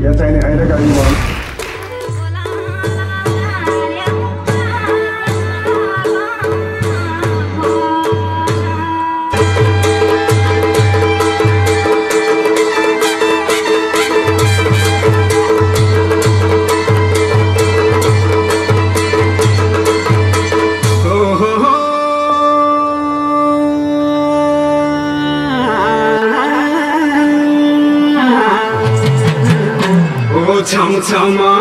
यहाँ चाहिने आइरहेका युवाहरू छमछमा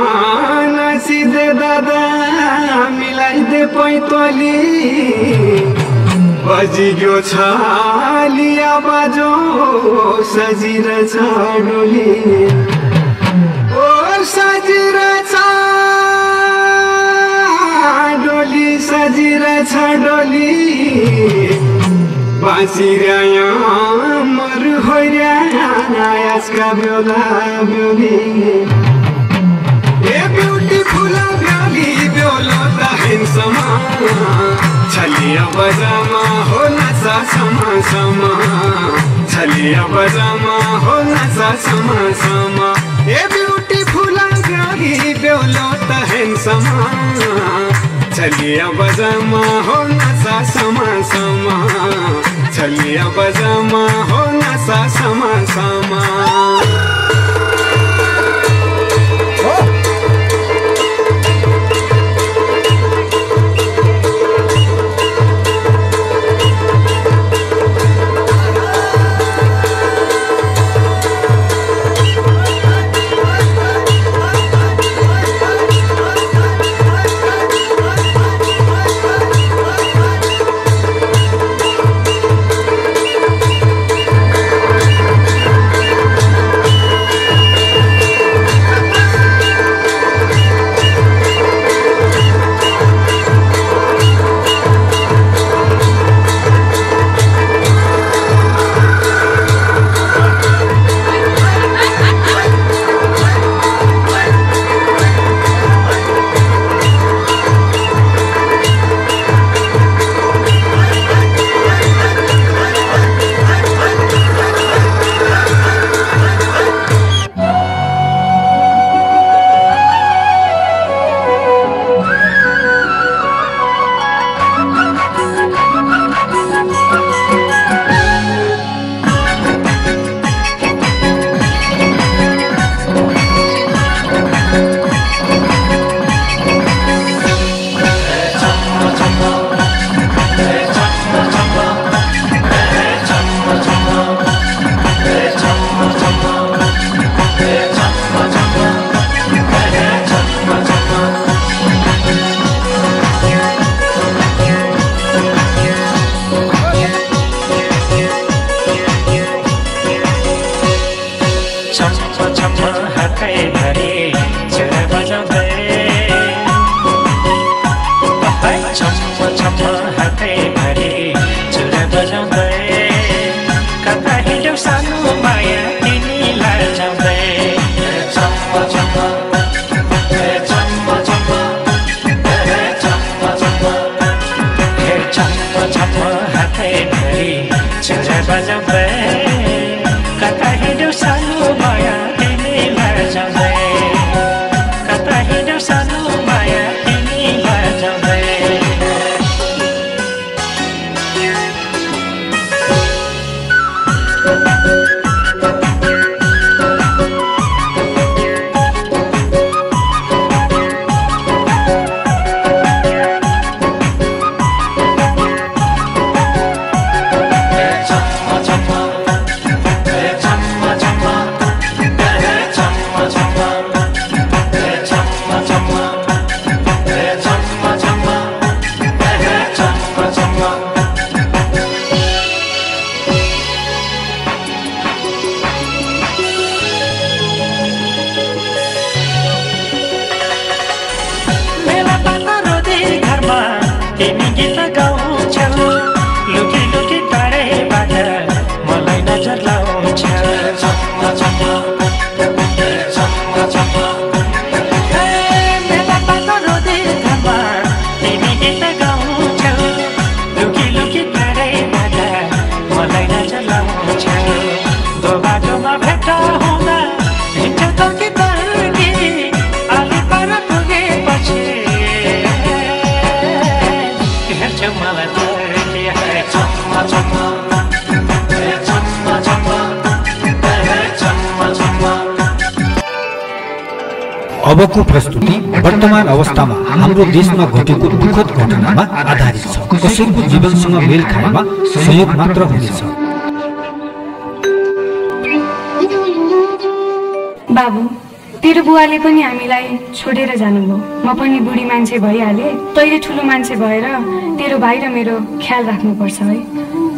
नाचिदे दादा मिलाइदे पैतली बजिग्यो छालिया बाजो सजिर छ डोली ओ सजिर छ डोली सजिर छ डोली बाँचिरह्यो मरु होइरह्यो आजका बेला बेली ब्यूटीफुल ब्याली ब्योलो त हैंडसम छलिया बजामा हो नचा समा समा छलिया बजामा हो नचा समा समा ए ब्यूटीफुल ब्याली ब्योलो त हैंडसम छलिया बजामा हो नचा समा समा छलिया बजामा हो नचा समा समा Bato ma bheta hona, hincha to kita अबको प्रस्तुति वर्तमान अवस्थामा हाम्रो देशमा घटेको दुःखद घटनामा आधारित छ। कसैको जीवनसँग मेल खाएमा सहयोग मात्र हुनेछ। बाबु, तेरो बुवाले पनि हामीलाई छोडेर जानुभयो। म पनि बुढी मान्छे भइहाले, तैले ठुलो मान्छे भएर तेरो भाइ र मेरो ख्याल राख्नुपर्छ है।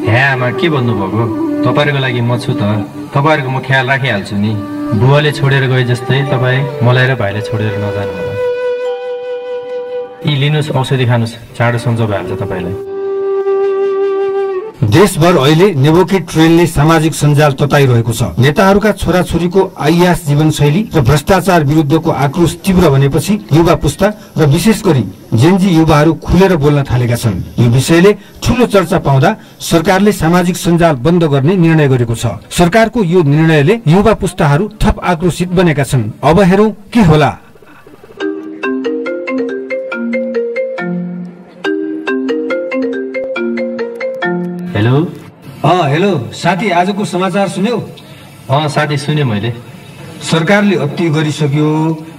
हे आमा, के भन्नुभएको? तपाईहरुको लागि म छु त। तपाईहरुको म ख्याल राखिहाल्छु नि। बुवाले छोडेर गए जस्तै तपाईँ मलाई र भाइले छोडेर नजानु होला। यी लिनुस्, औषधि खानुस्, चाँडो सन्चो भइहाल्छ तपाईलाई। देशभर अहिले नेबोकी ट्रेलले सामाजिक सञ्जाल तताइरहेको छ। नेताहरूका छोराछोरीको आयास जीवनशैली र भ्रष्टाचार विरुद्धको आक्रोश तीव्र बनेपछि युवा पुस्ता र विशेष गरी जेनजी युवाहरू खुलेर बोल्न थालेका छन्। यो विषयले ठूलो चर्चा पाउँदा सरकारले सामाजिक सञ्जाल बन्द गर्ने निर्णय गरेको छ। सरकारको यो निर्णयले युवा पुस्ताहरू थप आक्रोशित बनेका छन्। अब हेरौं के होला। हेलो। हेलो साथी, आजको समाचार सुन्यौ? साथी, सुने मैले। सरकारले अति गरिसक्यो।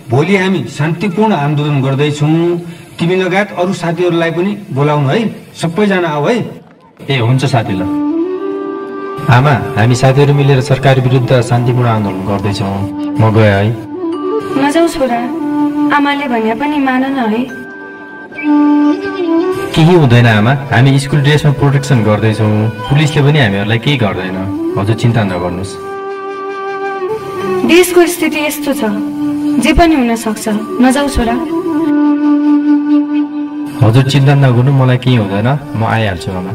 भोलि हामी शान्तिपूर्ण आन्दोलन गर्दैछौँ। तिमी लगायत अरू साथीहरूलाई पनि बोलाउनु है। सबैजना आऊ है। ए हुन्छ साथी, ल। आमा, हामी साथीहरू मिलेर सरकार विरुद्ध शान्तिपूर्ण आन्दोलन गर्दैछौँ। म गएँ है। नजाऊ छोरा, आमाले भने पनि मान न है। केही हुँदैन आमा, हामी स्कुल ड्रेसमा प्रोटेक्सन गर्दैछौँ। पुलिसले पनि हामीहरूलाई केही गर्दैन। हजुर चिन्ता नगर्नुहोस्। देशको स्थिति यस्तो छ, जे पनि हुन सक्छ। नजाऊ छोरा। हजुर चिन्ता नगर्नु, मलाई केही हुँदैन। म आइहाल्छु आमा।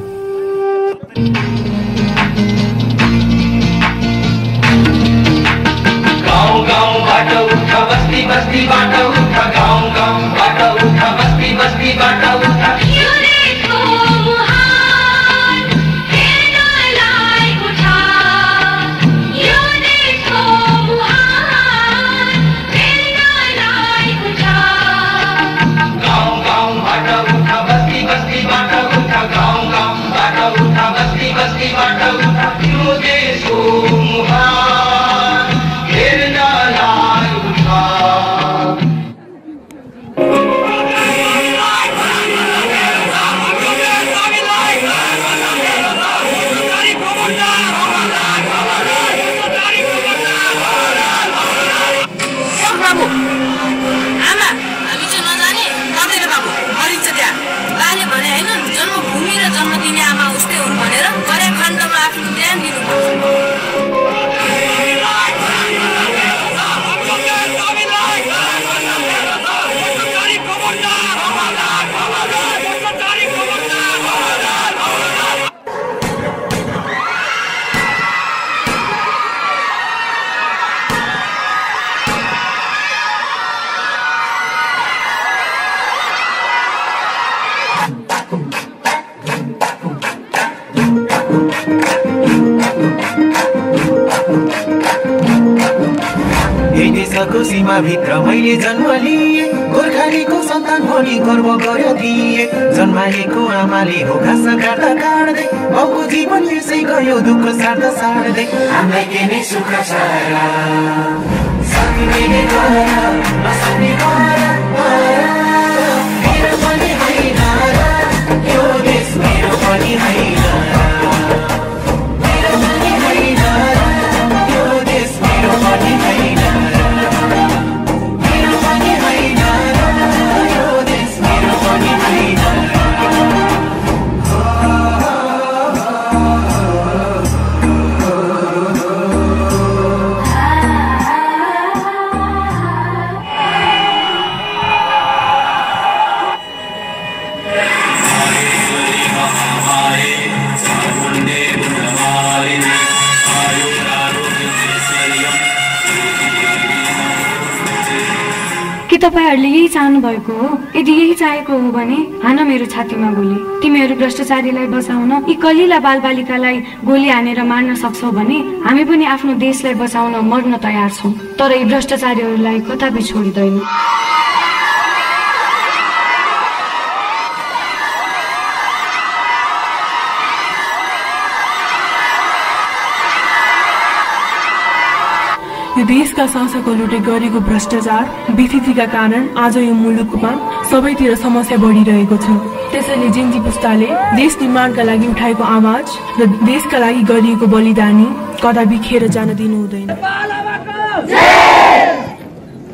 गाउँ गाउँबाट उठ, बस्ती बस्तीबाट उठ, गाउँ गाउँबाट उठ, बस्ती बस्तीबाट उठ। सीमा भित्र मैले जन्म लिए, गोर्खालीको सन्तान भनी गर्व गर्यो दिए। जन्माएको आमाले हो घाँस काट्दा काट्दै, बाउको जीवन यसै गयो दुःख साट्दा साट्दै। हामीलाई के नै सुख छ र, सक्ने गर नसक्ने गर। मेरो पनि होइन र, यो देश मेरो पनि होइन। मेरो पनि होइन र, यो देश मेरो पनि होइन। तपाईहरुले यही चाहनु भएको हो? यदि यही चाहेको हो भने हान मेरो छातीमा गोली। तिमीहरू भ्रष्टाचारीलाई बचाउन यी कलिला बालबालिकालाई गोली हानेर मार्न सक्छौ भने हामी पनि आफ्नो देशलाई बचाउन मर्न तयार छौं। तर यी भ्रष्टाचारीहरूलाई कतै छोडिदैन। यो देशका शासकहरूले गरेको भ्रष्टाचार विथितिका कारण आज यो मुलुकमा सबैतिर समस्या बढिरहेको छ। त्यसैले जेन्जी पुस्ताले देश निर्माणका लागि उठाएको आवाज र देशका लागि गरिएको बलिदानी कदापि खेर जान दिनु हुँदैन।